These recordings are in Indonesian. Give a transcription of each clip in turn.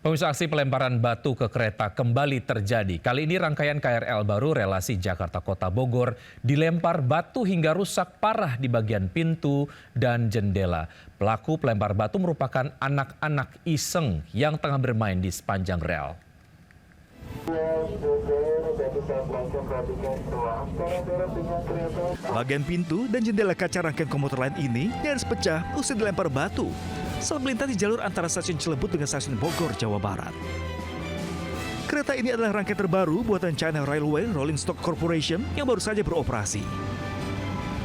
Pemirsa, aksi pelemparan batu ke kereta kembali terjadi. Kali ini rangkaian KRL baru relasi Jakarta Kota Bogor dilempar batu hingga rusak parah di bagian pintu dan jendela. Pelaku pelempar batu merupakan anak-anak iseng yang tengah bermain di sepanjang rel. Bagian pintu dan jendela kaca rangkaian komuter lain ini nyaris pecah usai dilempar batu saat melintas di jalur antara stasiun Cilebut dengan stasiun Bogor, Jawa Barat. Kereta ini adalah rangkaian terbaru buatan China Railway Rolling Stock Corporation yang baru saja beroperasi.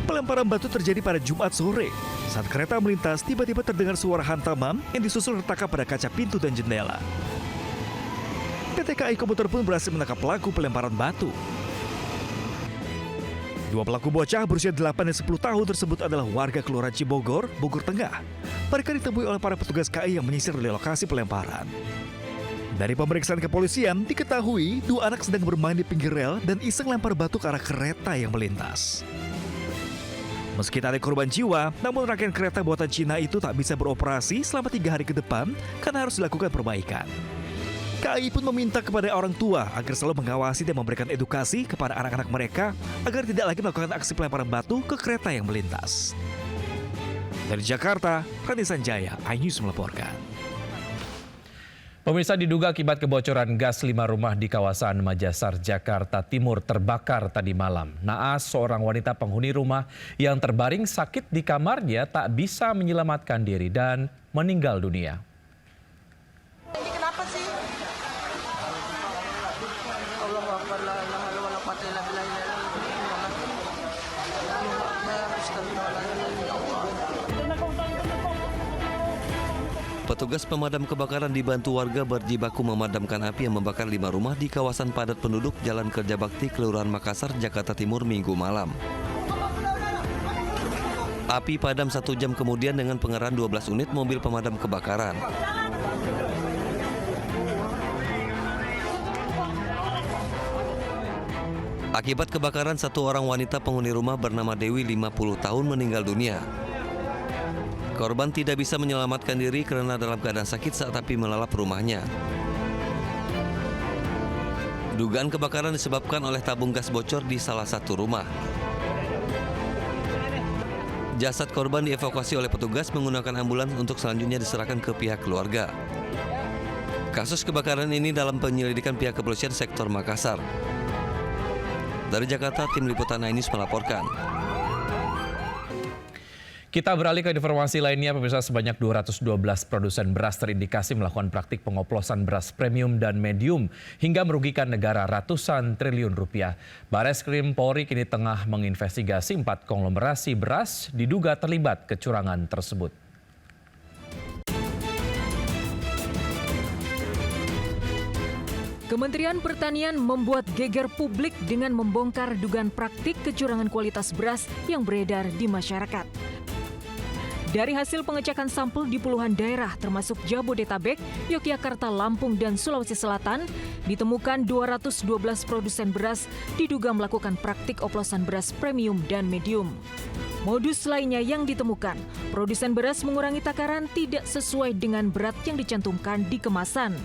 Pelemparan batu terjadi pada Jumat sore. Saat kereta melintas, tiba-tiba terdengar suara hantaman yang disusul retakan pada kaca pintu dan jendela. PT KAI Komuter pun berhasil menangkap pelaku pelemparan batu. Dua pelaku bocah berusia 8 dan 10 tahun tersebut adalah warga Kelurahan Cibogor, Bogor Tengah. Mereka ditemui oleh para petugas KAI yang menyisir di lokasi pelemparan. Dari pemeriksaan kepolisian, diketahui dua anak sedang bermain di pinggir rel dan iseng lempar batu ke arah kereta yang melintas. Meski tak ada korban jiwa, namun rangkaian kereta buatan Cina itu tak bisa beroperasi selama 3 hari ke depan karena harus dilakukan perbaikan. KAI pun meminta kepada orang tua agar selalu mengawasi dan memberikan edukasi kepada anak-anak mereka agar tidak lagi melakukan aksi pelemparan batu ke kereta yang melintas. Dari Jakarta, Rani Sanjaya, iNews melaporkan. Pemirsa, diduga akibat kebocoran gas 5 rumah di kawasan Majasar, Jakarta Timur terbakar tadi malam. Naas, seorang wanita penghuni rumah yang terbaring sakit di kamarnya tak bisa menyelamatkan diri dan meninggal dunia. Ini kenapa sih? Petugas pemadam kebakaran dibantu warga berjibaku memadamkan api yang membakar 5 rumah di kawasan padat penduduk Jalan Kerja Bakti, Kelurahan Makassar, Jakarta Timur, Minggu malam. Api padam 1 jam kemudian dengan pengerahan 12 unit mobil pemadam kebakaran. Akibat kebakaran, 1 orang wanita penghuni rumah bernama Dewi 50 tahun meninggal dunia. Korban tidak bisa menyelamatkan diri karena dalam keadaan sakit saat api melalap rumahnya. Dugaan kebakaran disebabkan oleh tabung gas bocor di salah satu rumah. Jasad korban dievakuasi oleh petugas menggunakan ambulans untuk selanjutnya diserahkan ke pihak keluarga. Kasus kebakaran ini dalam penyelidikan pihak kepolisian sektor Makassar. Dari Jakarta, tim liputan iNews melaporkan. Kita beralih ke informasi lainnya, pemirsa. Sebanyak 212 produsen beras terindikasi melakukan praktik pengoplosan beras premium dan medium hingga merugikan negara ratusan triliun rupiah. Bareskrim Polri kini tengah menginvestigasi 4 konglomerasi beras diduga terlibat kecurangan tersebut. Kementerian Pertanian membuat geger publik dengan membongkar dugaan praktik kecurangan kualitas beras yang beredar di masyarakat. Dari hasil pengecekan sampel di puluhan daerah termasuk Jabodetabek, Yogyakarta, Lampung, dan Sulawesi Selatan, ditemukan 212 produsen beras diduga melakukan praktik oplosan beras premium dan medium. Modus lainnya yang ditemukan, produsen beras mengurangi takaran tidak sesuai dengan berat yang dicantumkan di kemasan.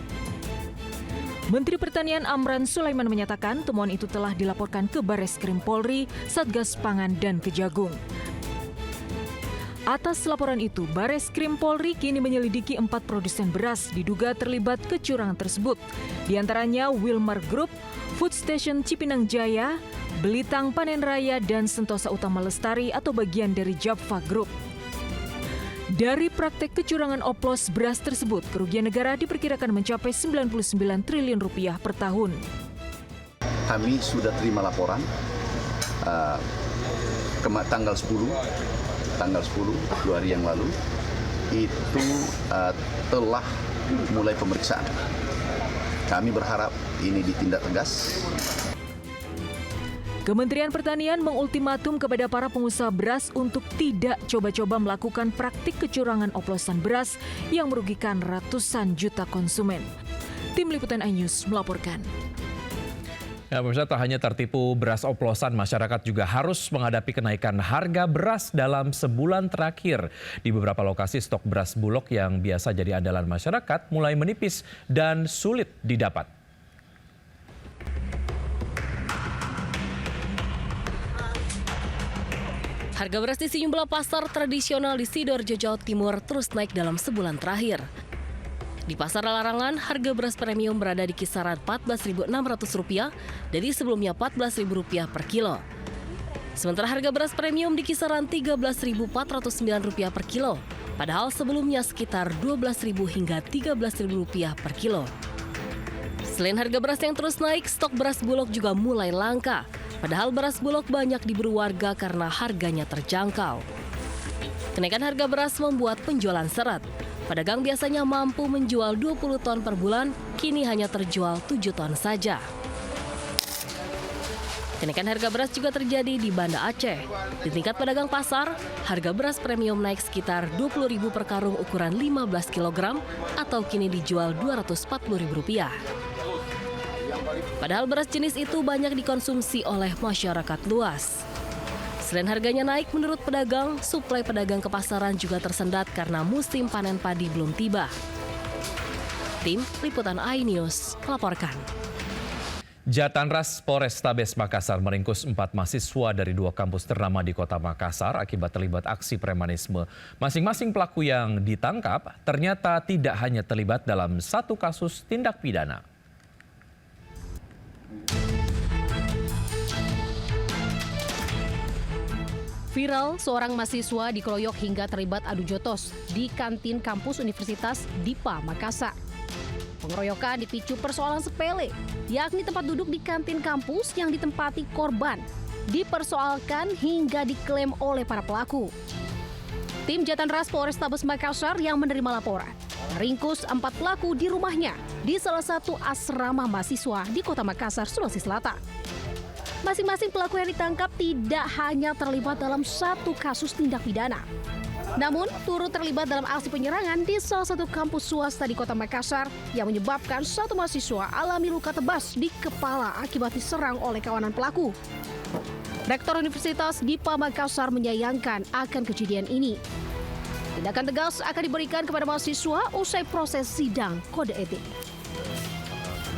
Menteri Pertanian Amran Sulaiman menyatakan temuan itu telah dilaporkan ke Bareskrim Polri, Satgas Pangan, dan Kejagung. Atas laporan itu, Bareskrim Polri kini menyelidiki 4 produsen beras diduga terlibat kecurangan tersebut. Di antaranya Wilmar Group, Food Station Cipinang Jaya, Belitang Panen Raya, dan Sentosa Utama Lestari atau bagian dari Jabfa Group. Dari praktek kecurangan oplos beras tersebut, kerugian negara diperkirakan mencapai 99 triliun rupiah per tahun. Kami sudah terima laporan tanggal 10, 2 hari yang lalu, itu telah mulai pemeriksaan. Kami berharap ini ditindak tegas. Kementerian Pertanian mengultimatum kepada para pengusaha beras untuk tidak coba-coba melakukan praktik kecurangan oplosan beras yang merugikan ratusan juta konsumen. Tim Liputan iNews melaporkan. Ya, pemirsa, tak hanya tertipu beras oplosan, masyarakat juga harus menghadapi kenaikan harga beras dalam sebulan terakhir. Di beberapa lokasi stok beras Bulog yang biasa jadi andalan masyarakat mulai menipis dan sulit didapat. Harga beras di sejumlah pasar tradisional di Sidoarjo, Jawa Timur terus naik dalam sebulan terakhir. Di pasar larangan, harga beras premium berada di kisaran Rp14.600 dari sebelumnya Rp14.000 per kilo. Sementara harga beras premium di kisaran Rp13.409 per kilo, padahal sebelumnya sekitar Rp12.000 hingga Rp13.000 per kilo. Selain harga beras yang terus naik, stok beras Bulog juga mulai langka. Padahal beras Bulog banyak diburu warga karena harganya terjangkau. Kenaikan harga beras membuat penjualan seret. Pedagang biasanya mampu menjual 20 ton per bulan, kini hanya terjual 7 ton saja. Kenaikan harga beras juga terjadi di Banda Aceh. Di tingkat pedagang pasar, harga beras premium naik sekitar Rp20.000 per karung ukuran 15 kg atau kini dijual Rp240.000. Padahal beras jenis itu banyak dikonsumsi oleh masyarakat luas. Selain harganya naik, menurut pedagang, suplai pedagang ke pasaran juga tersendat karena musim panen padi belum tiba. Tim Liputan iNews melaporkan. Jatanras Polrestabes Makassar meringkus 4 mahasiswa dari 2 kampus ternama di kota Makassar akibat terlibat aksi premanisme. Masing-masing pelaku yang ditangkap ternyata tidak hanya terlibat dalam satu kasus tindak pidana. Viral, seorang mahasiswa dikeroyok hingga terlibat adu jotos di kantin kampus Universitas DIPA Makassar. Pengeroyokan dipicu persoalan sepele, yakni tempat duduk di kantin kampus yang ditempati korban, dipersoalkan hingga diklaim oleh para pelaku. Tim Jatanras Polrestabes Makassar yang menerima laporan meringkus 4 pelaku di rumahnya di salah satu asrama mahasiswa di Kota Makassar, Sulawesi Selatan. Masing-masing pelaku yang ditangkap tidak hanya terlibat dalam satu kasus tindak pidana, namun turut terlibat dalam aksi penyerangan di salah satu kampus swasta di Kota Makassar yang menyebabkan satu mahasiswa alami luka tebas di kepala akibat diserang oleh kawanan pelaku. Rektor Universitas DIPA Makassar menyayangkan akan kejadian ini. Tindakan tegas akan diberikan kepada mahasiswa usai proses sidang kode etik.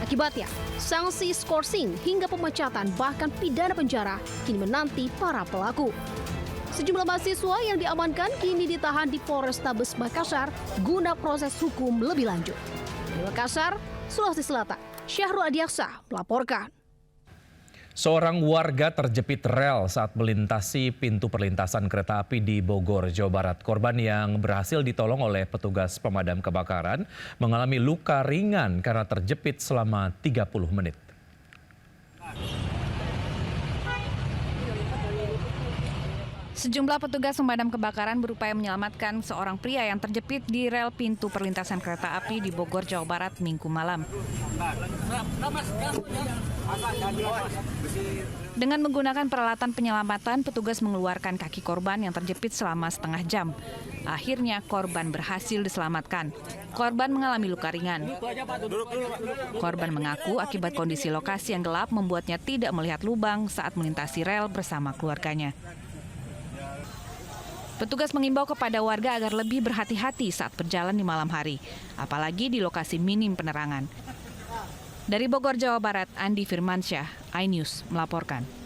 Akibatnya, sanksi skorsing hingga pemecatan bahkan pidana penjara kini menanti para pelaku. Sejumlah mahasiswa yang diamankan kini ditahan di Polrestabes Makassar guna proses hukum lebih lanjut. Di Makassar, Sulawesi Selatan, Syahrul Adiaksa melaporkan. Seorang warga terjepit rel saat melintasi pintu perlintasan kereta api di Bogor, Jawa Barat. Korban yang berhasil ditolong oleh petugas pemadam kebakaran mengalami luka ringan karena terjepit selama 30 menit. Sejumlah petugas pemadam kebakaran berupaya menyelamatkan seorang pria yang terjepit di rel pintu perlintasan kereta api di Bogor, Jawa Barat, Minggu malam. Dengan menggunakan peralatan penyelamatan, petugas mengeluarkan kaki korban yang terjepit selama setengah jam. Akhirnya korban berhasil diselamatkan. Korban mengalami luka ringan. Korban mengaku akibat kondisi lokasi yang gelap membuatnya tidak melihat lubang saat melintasi rel bersama keluarganya. Petugas mengimbau kepada warga agar lebih berhati-hati saat berjalan di malam hari, apalagi di lokasi minim penerangan. Dari Bogor, Jawa Barat, Andi Firmansyah, iNews melaporkan.